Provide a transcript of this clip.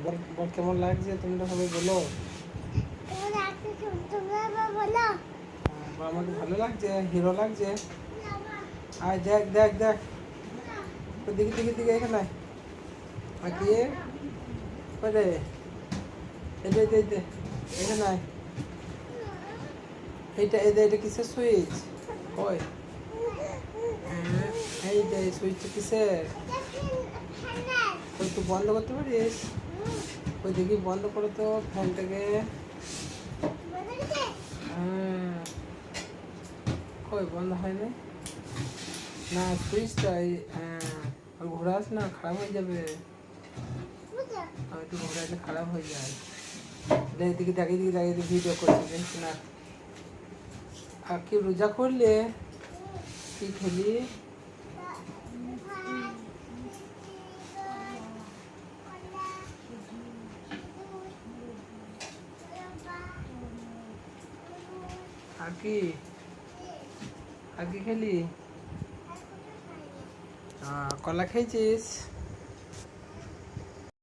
বর কেমন লাগছে তোমরা সবাই বলো। আমাকে ভালো লাগছে, হিরো লাগছে। আয় দেখ দেখ দেখ, দিকে দিকে দিকে এখানে আর কি রে, এই এখানে আয়। এটা কিসের সুইচ? ওই এই যে সুইচটা কিসের? ওই তুই বন্ধ করতে পারিস? ওই দেখি বন্ধ করো তো ফ্যানটাকে। কই বন্ধ হয়নি না সুইচটা। ঘোরাস না, খারাপ হয়ে যাবে। একটু ঘোরালে খারাপ হয়ে যায়। এদিকে দাঁড়িয়ে ভিডিও করছি দেখিস না। আর কি রোজা করলে? কি খেলি? আর কি খেলি? কলা খেয়েছিস?